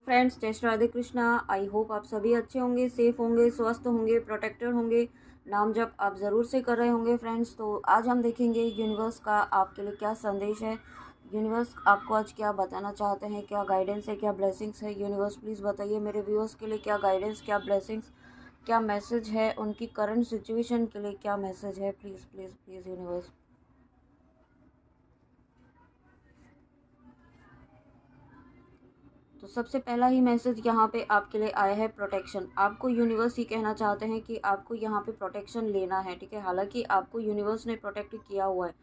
Friends, जय Shri Radhe Krishna. I hope आप सभी अच्छे होंगे, सेफ होंगे, स्वस्थ होंगे, प्रोटेक्टेड होंगे। नाम जप आप ज़रूर से कर रहे होंगे फ्रेंड्स। तो आज हम देखेंगे यूनिवर्स का आपके लिए क्या संदेश है। यूनिवर्स आपको आज क्या बताना चाहते हैं, क्या गाइडेंस है, क्या ब्लेसिंग्स है। यूनिवर्स प्लीज़ बताइए मेरे व्यूअर्स के लिए क्या गाइडेंस, क्या ब्लेसिंग्स, क्या मैसेज है, उनकी करंट सिचुएशन के लिए क्या मैसेज है। Please please please universe. तो सबसे पहला ही मैसेज यहाँ पे आपके लिए आया है, प्रोटेक्शन। आपको यूनिवर्स ये कहना चाहते हैं कि आपको यहाँ पे प्रोटेक्शन लेना है, ठीक है। हालांकि आपको यूनिवर्स ने प्रोटेक्ट किया हुआ है,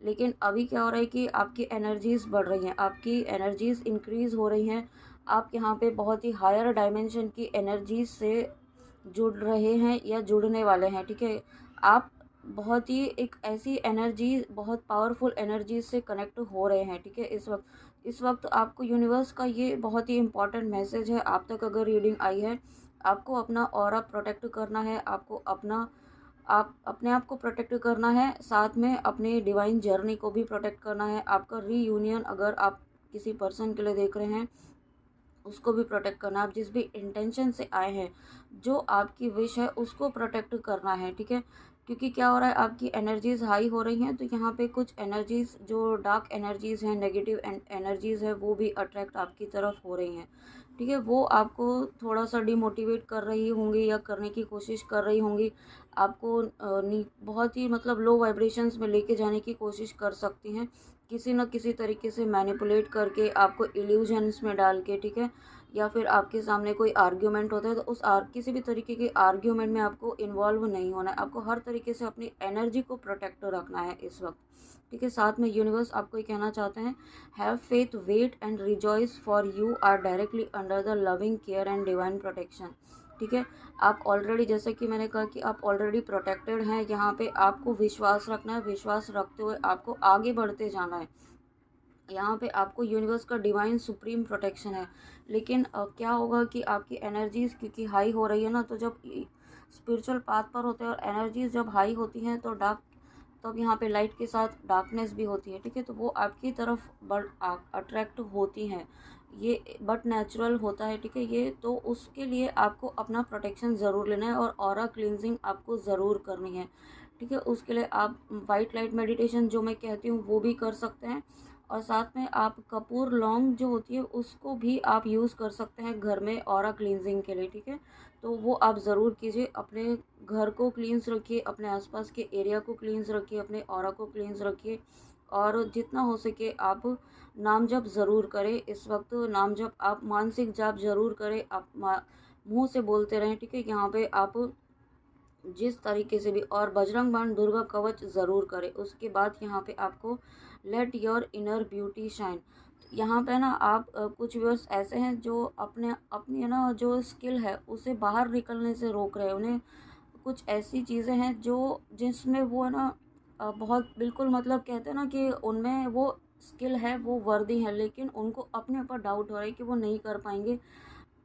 लेकिन अभी क्या हो रहा है कि आपकी एनर्जीज़ बढ़ रही हैं, आपकी एनर्जीज़ इंक्रीज़ हो रही हैं। आप यहाँ पे बहुत ही हायर डायमेंशन की एनर्जीज से जुड़ रहे हैं या जुड़ने वाले हैं, ठीक है। आप बहुत ही एक ऐसी एनर्जी, बहुत पावरफुल एनर्जी से कनेक्ट हो रहे हैं, ठीक है। इस वक्त आपको यूनिवर्स का ये बहुत ही इम्पोर्टेंट मैसेज है। आप तक अगर रीडिंग आई है, आपको अपना ऑरा प्रोटेक्ट करना है, आपको आप अपने आप को प्रोटेक्ट करना है, साथ में अपने डिवाइन जर्नी को भी प्रोटेक्ट करना है। आपका रीयूनियन अगर आप किसी पर्सन के लिए देख रहे हैं, उसको भी प्रोटेक्ट करना है। आप जिस भी इंटेंशन से आए हैं, जो आपकी विश है उसको प्रोटेक्ट करना है, ठीक है। क्योंकि क्या हो रहा है, आपकी एनर्जीज हाई हो रही हैं, तो यहाँ पे कुछ एनर्जीज जो डार्क एनर्जीज हैं, नेगेटिव एनर्जीज है, वो भी अट्रैक्ट आपकी तरफ हो रही हैं, ठीक है। वो आपको थोड़ा सा डिमोटिवेट कर रही होंगी या करने की कोशिश कर रही होंगी। आपको बहुत ही मतलब लो वाइब्रेशंस में लेके जाने की कोशिश कर सकती हैं, किसी न किसी तरीके से मैनिपुलेट करके, आपको इल्यूजन्स में डाल के, ठीक है। या फिर आपके सामने कोई आर्ग्यूमेंट होता है, तो उस किसी भी तरीके के आर्ग्यूमेंट में आपको इन्वॉल्व नहीं होना है। आपको हर तरीके से अपनी एनर्जी को प्रोटेक्ट रखना है इस वक्त, ठीक है। साथ में यूनिवर्स आपको ये कहना चाहते हैं, have faith, wait and rejoice, for you are directly under the loving care and divine protection, ठीक है। आप ऑलरेडी, जैसे कि मैंने कहा कि आप ऑलरेडी प्रोटेक्टेड हैं। यहाँ पे आपको विश्वास रखना है, विश्वास रखते हुए आपको आगे बढ़ते जाना है। यहाँ पे आपको यूनिवर्स का डिवाइन सुप्रीम प्रोटेक्शन है। लेकिन क्या होगा कि आपकी एनर्जीज़ क्योंकि हाई हो रही है ना, तो जब स्पिरिचुअल पाथ पर होते हैं और एनर्जीज जब हाई होती हैं, तो तब यहाँ पे लाइट के साथ डार्कनेस भी होती है, ठीक है। तो वो आपकी तरफ बढ़ अट्रैक्ट होती हैं, ये बट नेचुरल होता है, ठीक है। ये तो उसके लिए आपको अपना प्रोटेक्शन ज़रूर लेना है और ऑरा क्लींजिंग आपको ज़रूर करनी है, ठीक है। उसके लिए आप वाइट लाइट मेडिटेशन जो मैं कहती हूँ वो भी कर सकते हैं, और साथ में आप कपूर लौंग जो होती है उसको भी आप यूज़ कर सकते हैं घर में ऑरा क्लींजिंग के लिए, ठीक है। तो वो आप ज़रूर कीजिए। अपने घर को क्लींस रखिए, अपने आसपास के एरिया को क्लींस रखिए, अपने ऑरा को क्लींस रखिए, और जितना हो सके आप नाम जप ज़रूर करें। इस वक्त नाम जप, आप मानसिक जाप ज़रूर करें, आप मुंह से बोलते रहें, ठीक है। यहाँ पे आप जिस तरीके से भी, और बजरंग बाण, दुर्गा कवच ज़रूर करें। उसके बाद यहाँ पे आपको let your inner beauty shine. यहाँ पे ना आप कुछ व्यूअर्स ऐसे हैं जो अपने अपनी है ना जो स्किल है उसे बाहर निकलने से रोक रहे हैं। उन्हें कुछ ऐसी चीज़ें हैं जो जिसमें वो है ना बहुत बिल्कुल मतलब कहते हैं ना कि उनमें वो स्किल है, वो वर्दी है, लेकिन उनको अपने ऊपर डाउट हो रहा है कि वो नहीं कर पाएंगे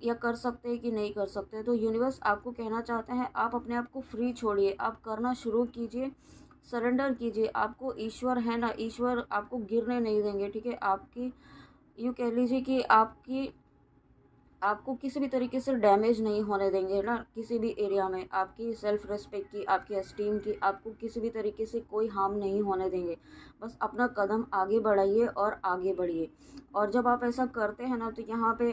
या कर सकते हैं कि नहीं कर सकते। तो यूनिवर्स आपको कहना चाहते हैं, आप अपने आप को फ्री छोड़िए, आप करना शुरू कीजिए, सरेंडर कीजिए। आपको ईश्वर है ना, ईश्वर आपको गिरने नहीं देंगे, ठीक है। आपकी यूँ कह लीजिए कि आपको किसी भी तरीके से डैमेज नहीं होने देंगे ना, किसी भी एरिया में आपकी सेल्फ रिस्पेक्ट की, आपकी एस्टीम की, आपको किसी भी तरीके से कोई हार्म नहीं होने देंगे। बस अपना कदम आगे बढ़ाइए और आगे बढ़िए। और जब आप ऐसा करते हैं ना, तो यहाँ पे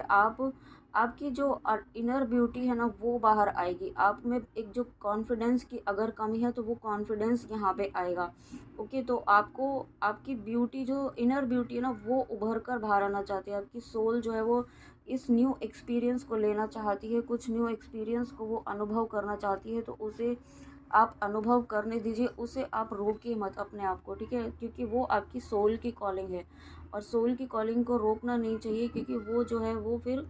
आपकी जो इनर ब्यूटी है ना वो बाहर आएगी। आप में एक जो कॉन्फिडेंस की अगर कमी है, तो वो कॉन्फिडेंस यहाँ पे आएगा, ओके। तो आपको आपकी ब्यूटी, जो इनर ब्यूटी है ना, वो उभर कर बाहर आना चाहती है। आपकी सोल जो है वो इस न्यू एक्सपीरियंस को लेना चाहती है, कुछ न्यू एक्सपीरियंस को वो अनुभव करना चाहती है। तो उसे आप अनुभव करने दीजिए, उसे आप रोकिए मत अपने आप को, ठीक है। क्योंकि वो आपकी सोल की कॉलिंग है, और सोल की कॉलिंग को रोकना नहीं चाहिए, क्योंकि वो जो है वो फिर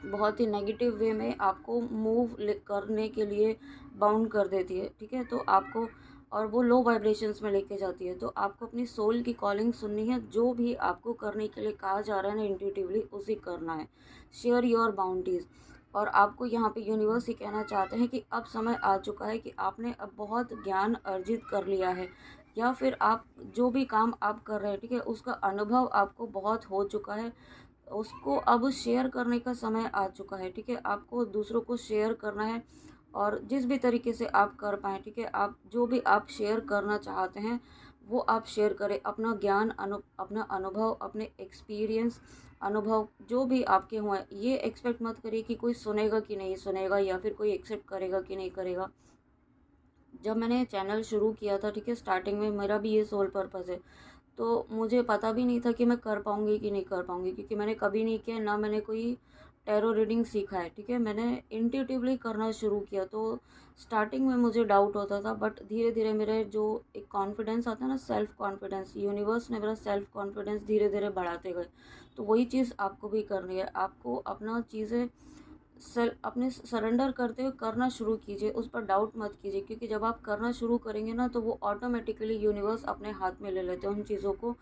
बहुत ही नेगेटिव वे में आपको मूव करने के लिए बाउंड कर देती है, ठीक है। तो आपको, और वो लो वाइब्रेशंस में लेके जाती है। तो आपको अपनी सोल की कॉलिंग सुननी है, जो भी आपको करने के लिए कहा जा रहा है ना इंट्यूटिवली, उसे करना है। Share your boundaries. और आपको यहाँ पे यूनिवर्स ही कहना चाहते हैं कि अब समय आ चुका है कि आपने अब बहुत ज्ञान अर्जित कर लिया है, या फिर आप जो भी काम आप कर रहे हैं, ठीक है, उसका अनुभव आपको बहुत हो चुका है। उसको अब शेयर करने का समय आ चुका है, ठीक है। आपको दूसरों को शेयर करना है और जिस भी तरीके से आप कर पाएँ, ठीक है। आप जो भी आप शेयर करना चाहते हैं वो आप शेयर करें। अपना ज्ञान अपना अनुभव, अपने एक्सपीरियंस, अनुभव जो भी आपके हुए, ये एक्सपेक्ट मत करिए कि कोई सुनेगा कि नहीं सुनेगा या फिर कोई एक्सेप्ट करेगा कि नहीं करेगा। जब मैंने चैनल शुरू किया था, ठीक है, स्टार्टिंग में मेरा भी ये सोल पर्पस है, तो मुझे पता भी नहीं था कि मैं कर पाऊँगी कि नहीं कर पाऊँगी, क्योंकि मैंने कभी नहीं किया, ना मैंने कोई टैरो रीडिंग सीखा है, ठीक है। मैंने इंट्यूटिवली करना शुरू किया, तो स्टार्टिंग में मुझे डाउट होता था, बट धीरे-धीरे मेरे जो एक कॉन्फिडेंस आता है ना, सेल्फ कॉन्फिडेंस, यूनिवर्स ने मेरा सेल्फ कॉन्फिडेंस धीरे-धीरे बढ़ाते गए। तो वही चीज़ आपको भी करनी है। आपको अपना चीज़ें अपने सरेंडर करते हुए करना शुरू कीजिए, उस पर डाउट मत कीजिए, क्योंकि जब आप करना शुरू करेंगे ना तो वो ऑटोमेटिकली यूनिवर्स अपने हाथ में ले लेते हैं उन चीज़ों को,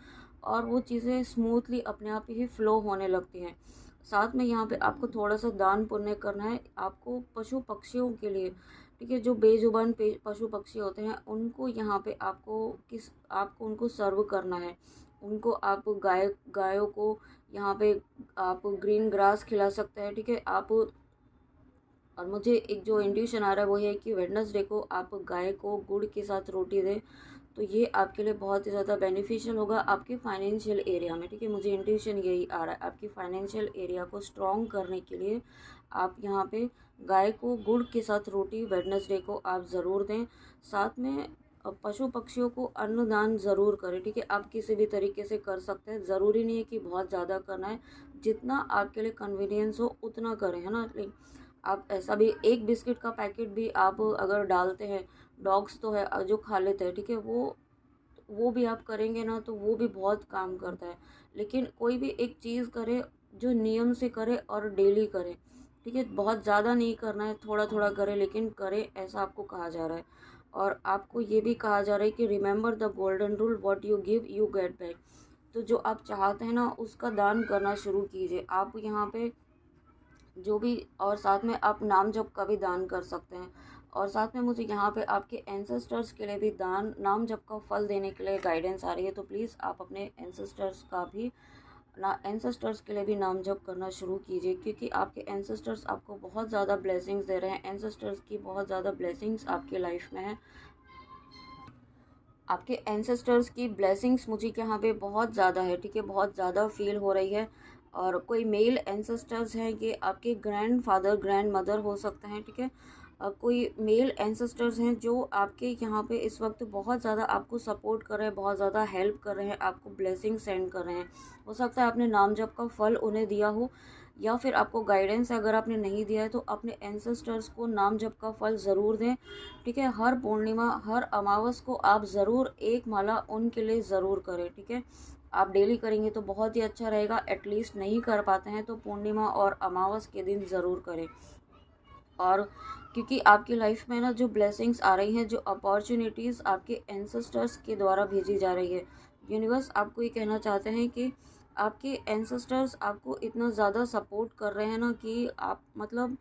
और वो चीज़ें स्मूथली अपने आप ही फ्लो होने लगती हैं। साथ में यहाँ पे आपको थोड़ा सा दान पुण्य करना है। आपको पशु पक्षियों के लिए, ठीक है, जो बेजुबान पशु पक्षी होते हैं उनको यहाँ पे आपको उनको सर्व करना है। उनको आप गायों को यहाँ पे आप ग्रीन ग्रास खिला सकते हैं, ठीक है। आप, और मुझे एक जो इंट्यूशन आ रहा है वो ये है कि वेडनेसडे को आप गाय को गुड़ के साथ रोटी दें, तो ये आपके लिए बहुत ही ज़्यादा बेनिफिशियल होगा आपके फाइनेंशियल एरिया में, ठीक है। मुझे इंट्यूशन यही आ रहा है, आपकी फाइनेंशियल एरिया को स्ट्रॉन्ग करने के लिए आप यहाँ पे गाय को गुड़ के साथ रोटी वेडनेसडे को आप ज़रूर दें। साथ में पशु पक्षियों को अन्नदान ज़रूर करें, ठीक है। आप किसी भी तरीके से कर सकते हैं, ज़रूरी नहीं है कि बहुत ज़्यादा करना है, जितना आपके लिए कन्वीनियंस हो उतना करें, है ना। आप ऐसा भी एक बिस्किट का पैकेट भी आप अगर डालते हैं, डॉग्स तो है जो खा लेते हैं, ठीक है, वो भी आप करेंगे ना तो वो भी बहुत काम करता है। लेकिन कोई भी एक चीज़ करे जो नियम से करे और डेली करे, ठीक है। बहुत ज़्यादा नहीं करना है, थोड़ा थोड़ा करे, लेकिन करे, ऐसा आपको कहा जा रहा है। और आपको ये भी कहा जा रहा है कि remember the golden rule, what you give you get back. तो जो आप चाहते हैं ना उसका दान करना शुरू कीजिए आप यहाँ पे, जो भी, और साथ में आप नाम जप का भी दान कर सकते हैं। और साथ में मुझे यहाँ पे आपके एंसेस्टर्स के लिए भी दान, नाम जप का फल देने के लिए गाइडेंस आ रही है, तो प्लीज़ आप अपने एंसेस्टर्स का भी ना एंसेस्टर्स के लिए भी नाम जप करना शुरू कीजिए, क्योंकि आपके एंसेस्टर्स आपको बहुत ज़्यादा ब्लेसिंग्स दे रहे हैं। एंसेस्टर्स की बहुत ज़्यादा ब्लेसिंग्स आपकी लाइफ में है। आपके एंसेस्टर्स की ब्लेसिंग्स मुझे यहाँ पे बहुत ज़्यादा है, ठीक है, बहुत ज़्यादा फील हो रही है। और कोई मेल एंसेस्टर्स हैं, ये आपके ग्रैंड फादर ग्रैंड मदर हो सकते हैं, ठीक है। कोई मेल एंसेस्टर्स हैं जो आपके यहाँ पे इस वक्त बहुत ज़्यादा आपको सपोर्ट कर रहे हैं, बहुत ज़्यादा हेल्प कर रहे हैं, आपको ब्लेसिंग सेंड कर रहे हैं। हो सकता है आपने नाम जप का फल उन्हें दिया हो, या फिर आपको गाइडेंस है, अगर आपने नहीं दिया है तो अपने एंसेस्टर्स को नाम जप का फल ज़रूर दें, ठीक है। हर पूर्णिमा, हर अमावस को आप ज़रूर एक माला उनके लिए ज़रूर करें, ठीक है। आप डेली करेंगे तो बहुत ही अच्छा रहेगा, एटलीस्ट नहीं कर पाते हैं तो पूर्णिमा और अमावस के दिन ज़रूर करें। और क्योंकि आपकी लाइफ में ना जो ब्लेसिंग्स आ रही हैं, जो अपॉर्चुनिटीज़ आपके एंसेस्टर्स के द्वारा भेजी जा रही है, यूनिवर्स आपको ये कहना चाहते हैं कि आपके एंसेस्टर्स आपको इतना ज़्यादा सपोर्ट कर रहे हैं ना कि आप, मतलब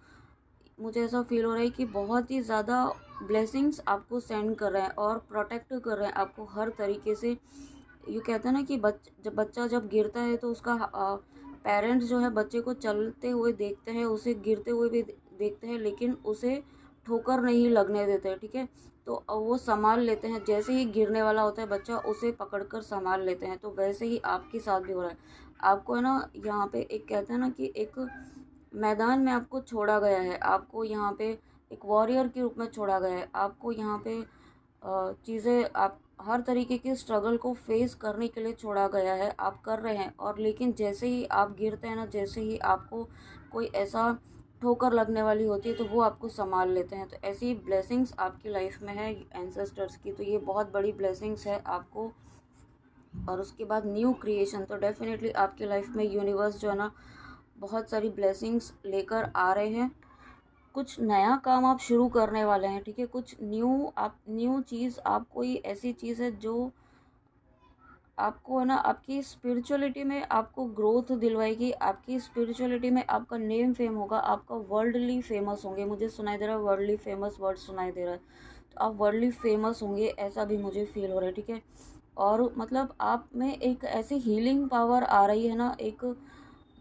मुझे ऐसा फील हो रहा है कि बहुत ही ज़्यादा ब्लेसिंग्स आपको सेंड कर रहे हैं और प्रोटेक्ट कर रहे हैं आपको हर तरीके से। ये कहते हैं ना कि जब बच्चा जब गिरता है तो उसका पेरेंट्स जो है बच्चे को चलते हुए देखते हैं, उसे गिरते हुए भी देखते हैं, लेकिन उसे ठोकर नहीं लगने देते, ठीक है। तो वो संभाल लेते हैं, जैसे ही गिरने वाला होता है बच्चा उसे पकड़कर संभाल लेते हैं। तो वैसे ही आपके साथ भी हो रहा है। आपको है ना यहाँ पे एक, कहते हैं ना कि एक मैदान में आपको छोड़ा गया है, आपको यहाँ पे एक वॉरियर के रूप में छोड़ा गया है। आपको यहाँ पे चीज़ें, आप हर तरीके के स्ट्रगल को फेस करने के लिए छोड़ा गया है, आप कर रहे हैं। और लेकिन जैसे ही आप गिरते हैं ना, जैसे ही आपको कोई ऐसा ठोकर लगने वाली होती है तो वो आपको संभाल लेते हैं। तो ऐसी ब्लेसिंग्स आपकी लाइफ में है एंसेस्टर्स की, तो ये बहुत बड़ी ब्लेसिंग्स है आपको। और उसके बाद न्यू क्रिएशन, तो डेफिनेटली आपकी लाइफ में यूनिवर्स जो है ना बहुत सारी ब्लेसिंग्स लेकर आ रहे हैं। कुछ नया काम आप शुरू करने वाले हैं, ठीक है। कुछ न्यू चीज़, आप कोई ऐसी चीज़ है जो आपको है ना आपकी स्पिरिचुअलिटी में आपको ग्रोथ दिलवाएगी, आपकी स्पिरिचुअलिटी में आपका नेम फेम होगा, आपका वर्ल्डली फेमस होंगे। मुझे सुनाई दे रहा है वर्ल्डली फेमस वर्ड सुनाई दे रहा है, तो आप वर्ल्डली फेमस होंगे, ऐसा भी मुझे फील हो रहा है, ठीक है। और मतलब आप में एक ऐसी हीलिंग पावर आ रही है ना, एक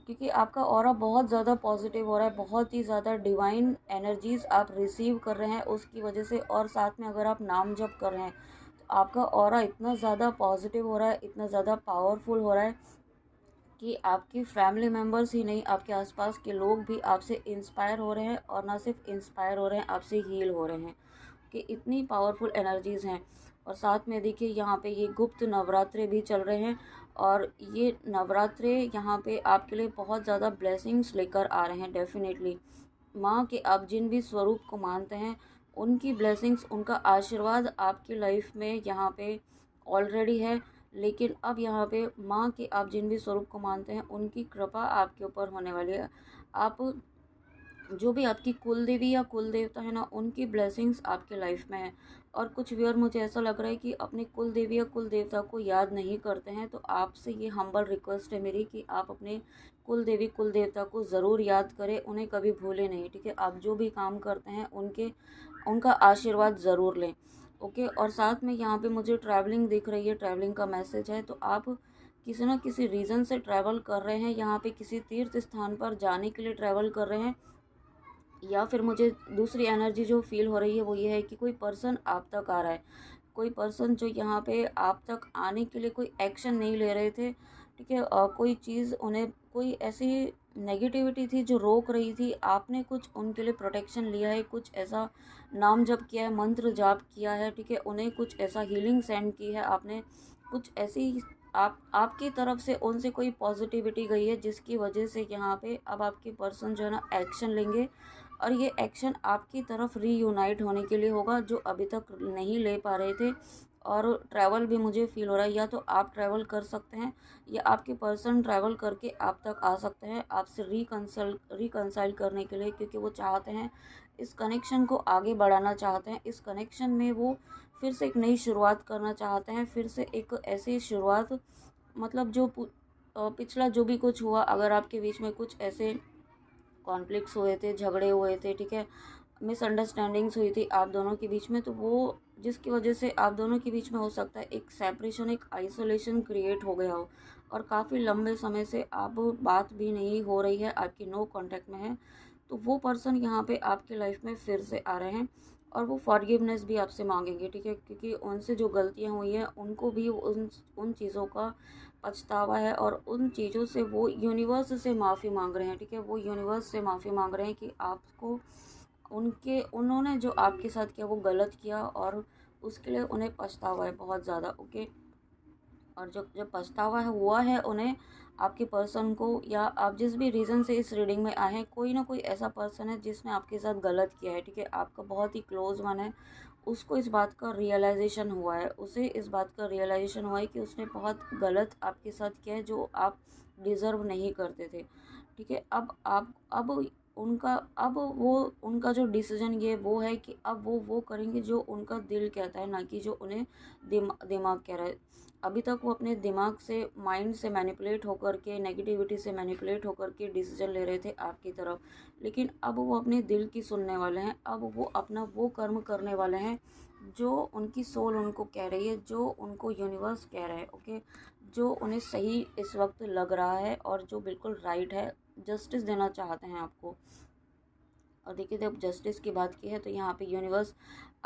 क्योंकि आपका ऑरा बहुत ज़्यादा पॉजिटिव हो रहा है, बहुत ही ज़्यादा डिवाइन एनर्जीज़ आप रिसीव कर रहे हैं उसकी वजह से। और साथ में अगर आप नाम जप कर रहे हैं तो आपका ऑरा इतना ज़्यादा पॉजिटिव हो रहा है, इतना ज़्यादा पावरफुल हो रहा है कि आपकी फैमिली मेम्बर्स ही नहीं, आपके आसपास के लोग भी आपसे इंस्पायर हो रहे हैं, और ना सिर्फ इंस्पायर हो रहे हैं, आपसे हील हो रहे हैं कि इतनी पावरफुल एनर्जीज़ हैं। और साथ में देखिए यहाँ पे ये गुप्त नवरात्रे भी चल रहे हैं, और ये नवरात्रे यहाँ पे आपके लिए बहुत ज़्यादा ब्लेसिंग्स लेकर आ रहे हैं डेफिनेटली। माँ के आप जिन भी स्वरूप को मानते हैं, उनकी ब्लेसिंग्स, उनका आशीर्वाद आपकी लाइफ में यहाँ पे ऑलरेडी है। लेकिन अब यहाँ पे माँ के आप जिन भी स्वरूप को मानते हैं, उनकी कृपा आपके ऊपर होने वाली है। आप जो भी आपकी कुल देवी या कुल देवता है ना, उनकी ब्लेसिंग्स आपके लाइफ में है। और कुछ व्यूअर मुझे ऐसा लग रहा है कि अपने कुल देवी या कुल देवता को याद नहीं करते हैं, तो आपसे ये हम्बल रिक्वेस्ट है मेरी कि आप अपने कुल देवी कुल देवता को ज़रूर याद करें, उन्हें कभी भूलें नहीं, ठीक है। आप जो भी काम करते हैं उनका आशीर्वाद ज़रूर लें, ओके। और साथ में यहाँ पे मुझे ट्रैवलिंग दिख रही है, ट्रैवलिंग का मैसेज है। तो आप किसी ना किसी रीज़न से ट्रैवल कर रहे हैं, यहाँ पे किसी तीर्थ स्थान पर जाने के लिए ट्रैवल कर रहे हैं। या फिर मुझे दूसरी एनर्जी जो फील हो रही है वो ये है कि कोई पर्सन आप तक आ रहा है, कोई पर्सन जो यहाँ पे आप तक आने के लिए कोई एक्शन नहीं ले रहे थे, ठीक है। कोई चीज़ उन्हें, कोई ऐसी नेगेटिविटी थी जो रोक रही थी, आपने कुछ उनके लिए प्रोटेक्शन लिया है, कुछ ऐसा नाम जप किया है, मंत्र जाप किया है, ठीक है। उन्हें कुछ ऐसा हीलिंग सेंड की है आपने, कुछ ऐसी आपकी तरफ से उनसे कोई पॉजिटिविटी गई है, जिसकी वजह से यहाँ पे अब आपके पर्सन जो है ना एक्शन लेंगे। और ये एक्शन आपकी तरफ रीयूनाइट होने के लिए होगा, जो अभी तक नहीं ले पा रहे थे। और ट्रैवल भी मुझे फ़ील हो रहा है, या तो आप ट्रैवल कर सकते हैं या आपके पर्सन ट्रैवल करके आप तक आ सकते हैं, आपसे रिकंसाइल करने के लिए, क्योंकि वो चाहते हैं इस कनेक्शन को आगे बढ़ाना चाहते हैं। इस कनेक्शन में वो फिर से एक नई शुरुआत करना चाहते हैं, फिर से एक ऐसी शुरुआत, मतलब जो पिछला जो भी कुछ हुआ, अगर आपके बीच में कुछ ऐसे कॉन्फ्लिक्ट्स हुए थे, झगड़े हुए थे, ठीक है, मिसअंडरस्टैंडिंग्स हुई थी आप दोनों के बीच में, तो वो जिसकी वजह से आप दोनों के बीच में हो सकता है एक सेपरेशन, एक आइसोलेशन क्रिएट हो गया हो, और काफ़ी लंबे समय से आप बात भी नहीं हो रही है, आपकी नो कांटेक्ट में है। तो वो पर्सन यहाँ पे आपकी लाइफ में फिर से आ रहे हैं, और वो फॉरगिवनेस भी आपसे मांगेंगे, ठीक है, क्योंकि उनसे जो गलतियाँ हुई हैं उनको भी उन उन चीज़ों का पछतावा है, और उन चीज़ों से वो यूनिवर्स से माफ़ी मांग रहे हैं, ठीक है। वो यूनिवर्स से माफ़ी मांग रहे हैं कि आपको उन्होंने जो आपके साथ किया वो गलत किया, और उसके लिए उन्हें पछतावा है बहुत ज़्यादा, ओके। और जब जब पछतावा है हुआ है उन्हें, आपके पर्सन को, या आप जिस भी रीज़न से इस रीडिंग में आए हैं, कोई ना कोई ऐसा पर्सन है जिसने आपके साथ गलत किया है, ठीक है, आपका बहुत ही क्लोज वन है, उसको इस बात का रियलाइजेशन हुआ है, उसे इस बात का रियलाइजेशन हुआ है कि उसने बहुत गलत आपके साथ किया है, जो आप डिज़र्व नहीं करते थे, ठीक है। अब उनका अब वो उनका जो डिसीजन ये वो है कि अब वो करेंगे जो उनका दिल कहता है, ना कि जो उन्हें दिमाग कह रहा है। अभी तक वो अपने दिमाग से, माइंड से मैनिपुलेट होकर के, नेगेटिविटी से मैनिपुलेट होकर के डिसीजन ले रहे थे आपकी तरफ, लेकिन अब वो अपने दिल की सुनने वाले हैं। अब वो अपना वो कर्म करने वाले हैं जो उनकी सोल उनको कह रही है, जो उनको यूनिवर्स कह रहा है, ओके, जो उन्हें सही इस वक्त लग रहा है, और जो बिल्कुल राइट है, जस्टिस देना चाहते हैं आपको। और देखिए, जब जस्टिस की बात की है तो यहाँ पे यूनिवर्स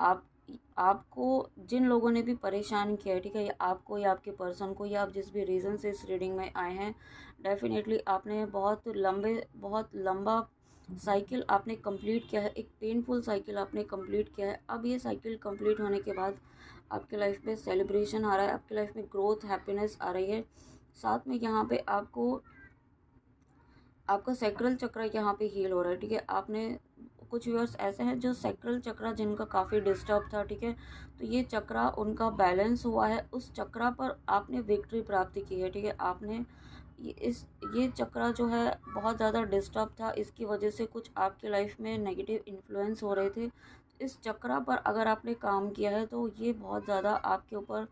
आप आपको जिन लोगों ने भी परेशान किया है, ठीक है, या आपको या आपके पर्सन को, या आप जिस भी रीज़न से इस रीडिंग में आए हैं, डेफिनेटली आपने बहुत लंबा साइकिल आपने कंप्लीट किया है, एक पेनफुल साइकिल आपने कंप्लीट किया है। अब ये साइकिल कंप्लीट होने के बाद आपके लाइफ में सेलिब्रेशन आ रहा है, आपकी लाइफ में ग्रोथ, हैप्पीनेस आ रही है। साथ में यहाँ पे आपका सैक्रल चक्र यहाँ पे हील हो रहा है, ठीक है। आपने कुछ व्यूअर्स ऐसे हैं जो सैक्रल चक्र जिनका काफ़ी डिस्टर्ब था, ठीक है, तो ये चक्रा उनका बैलेंस हुआ है, उस चक्रा पर आपने विक्ट्री प्राप्त की है, ठीक है। आपने ये चक्रा जो है बहुत ज़्यादा डिस्टर्ब था, इसकी वजह से कुछ आपकी लाइफ में नेगेटिव इन्फ्लुएंस हो रहे थे। इस चक्रा पर अगर आपने काम किया है तो ये बहुत ज़्यादा आपके ऊपर,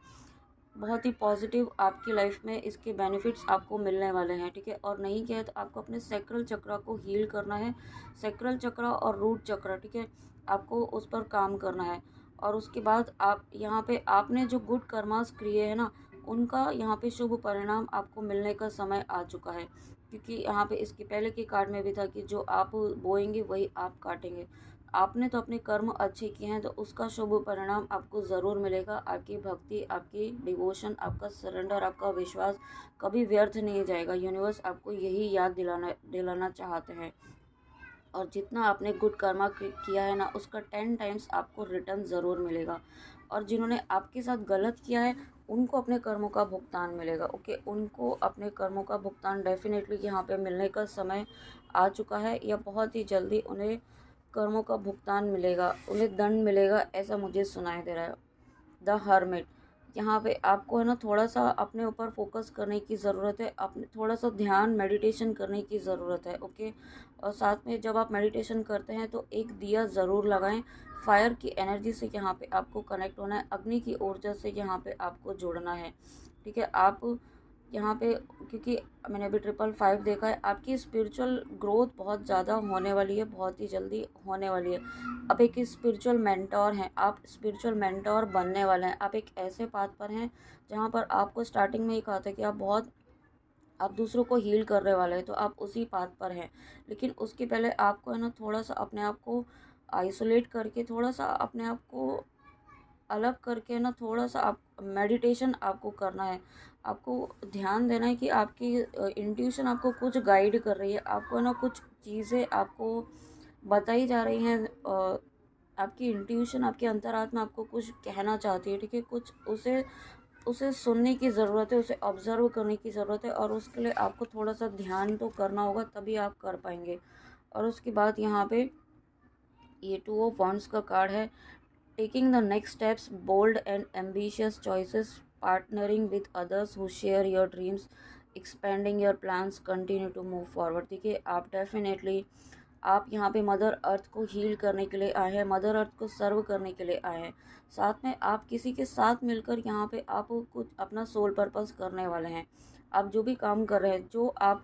बहुत ही पॉजिटिव आपकी लाइफ में इसके बेनिफिट्स आपको मिलने वाले हैं, ठीक है। और नहीं किया है तो आपको अपने सैक्रल चक्र को हील करना है, सैक्रल चक्र और रूट चक्र, ठीक है, आपको उस पर काम करना है। और उसके बाद आप यहाँ पे आपने जो गुड कर्मास किए हैं ना, उनका यहाँ पे शुभ परिणाम आपको मिलने का समय आ चुका है, क्योंकि यहाँ पे इसके पहले के कार्ड में भी था कि जो आप बोएंगे वही आप काटेंगे। आपने तो अपने कर्म अच्छे किए हैं तो उसका शुभ परिणाम आपको ज़रूर मिलेगा। आपकी भक्ति, आपकी डिवोशन, आपका सरेंडर, आपका विश्वास कभी व्यर्थ नहीं जाएगा। यूनिवर्स आपको यही याद दिलाना दिलाना चाहते हैं। और जितना आपने गुड कर्मा किया है ना, उसका 10 टाइम्स आपको रिटर्न ज़रूर मिलेगा। और जिन्होंने आपके साथ गलत किया है उनको अपने कर्मों का भुगतान मिलेगा। ओके, उनको अपने कर्मों का भुगतान डेफिनेटली यहाँ पे मिलने का समय आ चुका है, या बहुत ही जल्दी उन्हें कर्मों का भुगतान मिलेगा, उन्हें दंड मिलेगा, ऐसा मुझे सुनाई दे रहा है। द हर्मिट, यहाँ पे आपको है ना थोड़ा सा अपने ऊपर फोकस करने की ज़रूरत है, अपने थोड़ा सा ध्यान मेडिटेशन करने की ज़रूरत है। ओके, और साथ में जब आप मेडिटेशन करते हैं तो एक दिया ज़रूर लगाएं। फायर की एनर्जी से यहाँ पे आपको कनेक्ट होना है, अग्नि की ऊर्जा से यहाँ पे आपको जुड़ना है। ठीक है, आप यहाँ पे, क्योंकि मैंने अभी 555 देखा है, आपकी स्पिरिचुअल ग्रोथ बहुत ज़्यादा होने वाली है, बहुत ही जल्दी होने वाली है। आप एक स्पिरिचुअल मेंटोर हैं, आप स्पिरिचुअल मेंटोर बनने वाले हैं। आप एक ऐसे पाथ पर हैं जहाँ पर आपको स्टार्टिंग में ही कहा था कि आप दूसरों को हील करने वाले हैं, तो आप उसी पाथ पर हैं। लेकिन उसके पहले आपको है ना थोड़ा सा अपने आप को आइसोलेट करके, थोड़ा सा अपने आप को अलग करके ना, थोड़ा सा आप मेडिटेशन आपको करना है। आपको ध्यान देना है कि आपकी इंट्यूशन आपको कुछ गाइड कर रही है, आपको ना कुछ चीज़ें आपको बताई जा रही हैं। आपकी इंट्यूशन, आपकी अंतरात्मा आपको कुछ कहना चाहती है। ठीक है, कुछ उसे उसे सुनने की ज़रूरत है, उसे ऑब्ज़र्व करने की ज़रूरत है, और उसके लिए आपको थोड़ा सा ध्यान तो करना होगा, तभी आप कर पाएंगे। और उसके बाद यहाँ पे ये 2 ऑफ वॉन्ड्स का कार्ड है। Taking the next steps, bold and ambitious choices, partnering with others who share your dreams, expanding your plans, continue to move forward. देखिए, आप डेफिनेटली आप यहाँ पे मदर अर्थ को हील करने के लिए आए हैं, मदर अर्थ को सर्व करने के लिए आए हैं। साथ में आप किसी के साथ मिलकर यहाँ पे आप कुछ अपना सोल पर्पस करने वाले हैं। आप जो भी काम कर रहे हैं, जो आप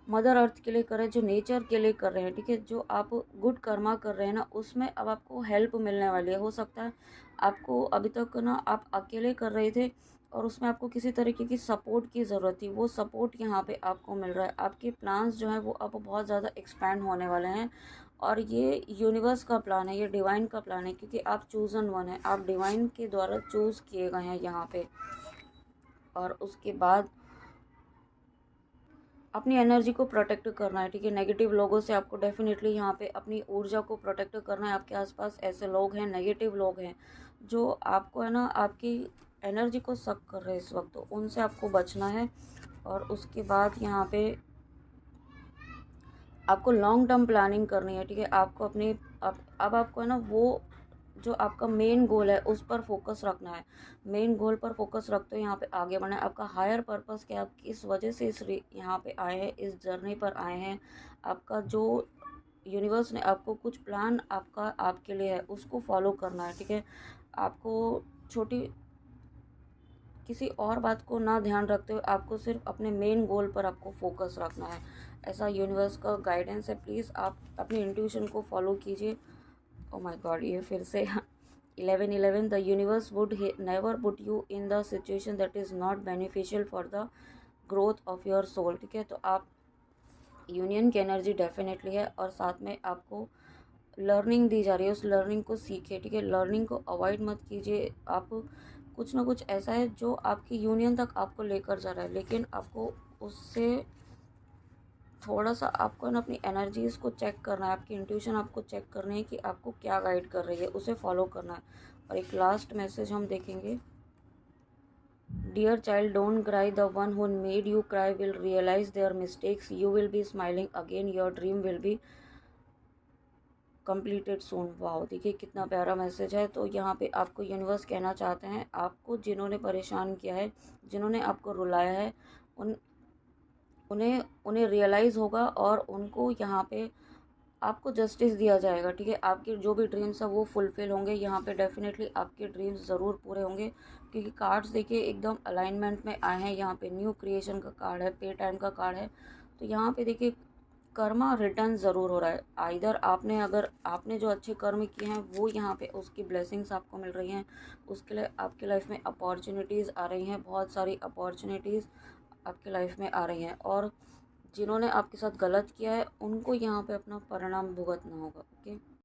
मदर अर्थ के लिए कर रहे हैं, जो नेचर के लिए कर रहे हैं, ठीक है, जो आप गुड कर्मा कर रहे हैं ना, उसमें अब आपको हेल्प मिलने वाली है। हो सकता है आपको अभी तक ना आप अकेले कर रहे थे और उसमें आपको किसी तरीके की सपोर्ट की ज़रूरत थी, वो सपोर्ट यहाँ पे आपको मिल रहा है। आपके प्लान्स जो हैं वो अब बहुत ज़्यादा एक्सपैंड होने वाले हैं, और ये यूनिवर्स का प्लान है, ये डिवाइन का प्लान है, क्योंकि आप चूज़न वन है, आप डिवाइन के द्वारा चूज़ किए गए हैं यहाँ पे। और उसके बाद अपनी एनर्जी को प्रोटेक्ट करना है। ठीक है, नेगेटिव लोगों से आपको डेफिनेटली यहाँ पे अपनी ऊर्जा को प्रोटेक्ट करना है। आपके आसपास ऐसे लोग हैं, नेगेटिव लोग हैं, जो आपको है ना आपकी एनर्जी को सक कर रहे हैं इस वक्त, तो उनसे आपको बचना है। और उसके बाद यहाँ पे आपको लॉन्ग टर्म प्लानिंग करनी है। ठीक है, आपको अपनी अब आपको है ना वो जो आपका मेन गोल है उस पर फोकस रखना है। मेन गोल पर फोकस रखते हो यहाँ पे आगे बढ़ना है। आपका हायर पर्पस क्या, आप किस वजह से यहाँ पे आए हैं, इस जर्नी पर आए हैं, आपका जो यूनिवर्स ने आपको कुछ प्लान आपका आपके लिए है उसको फॉलो करना है। ठीक है, आपको छोटी किसी और बात को ना ध्यान रखते हुए आपको सिर्फ अपने मेन गोल पर आपको फोकस रखना है। ऐसा यूनिवर्स का गाइडेंस है। प्लीज़ आप अपनी इंट्यूशन को फॉलो कीजिए। ओ माय गॉड, ये फिर से 1111, the universe would never put you in the situation that is not beneficial for the growth of your soul. ठीक है, तो आप यूनियन की एनर्जी डेफिनेटली है, और साथ में आपको लर्निंग दी जा रही है, उस लर्निंग को सीखिए। ठीक है, लर्निंग को अवॉइड मत कीजिए। आप कुछ ना कुछ ऐसा है जो आपकी यूनियन तक आपको लेकर जा रहा है, लेकिन आपको उससे थोड़ा सा आपको ना अपनी एनर्जीज़ को चेक करना है, आपकी इंट्यूशन आपको चेक करनी है कि आपको क्या गाइड कर रही है, उसे फॉलो करना है। और एक लास्ट मैसेज हम देखेंगे। Dear child, don't cry, the one who made you cry will realise their mistakes, you will be smiling again, your dream will be completed soon. Wow, देखिए कितना प्यारा मैसेज है। तो यहाँ पे आपको यूनिवर्स कहना चाहते हैं, आपको जिन्होंने परेशान किया है, जिन्होंने आपको रुलाया है, उन्हें उन्हें रियलाइज़ होगा, और उनको यहाँ पे आपको जस्टिस दिया जाएगा। ठीक है, आपके जो भी ड्रीम्स है वो फुलफ़िल होंगे। यहाँ पे डेफिनेटली आपके ड्रीम्स ज़रूर पूरे होंगे, क्योंकि कार्ड्स देखिए एकदम अलाइनमेंट में आए हैं। यहाँ पे न्यू क्रिएशन का कार्ड है, पे टाइम का कार्ड है। तो यहाँ पे देखिए कर्मा रिटर्न ज़रूर हो रहा है। आइदर अगर आपने जो अच्छे कर्म किए हैं वो यहाँ पे उसकी ब्लेसिंग्स आपको मिल रही हैं, उसके लिए आपकी लाइफ में अपॉर्चुनिटीज़ आ रही हैं, बहुत सारी अपॉर्चुनिटीज़ आपकी लाइफ में आ रही हैं। और जिन्होंने आपके साथ गलत किया है उनको यहाँ पे अपना परिणाम भुगतना होगा। ओके।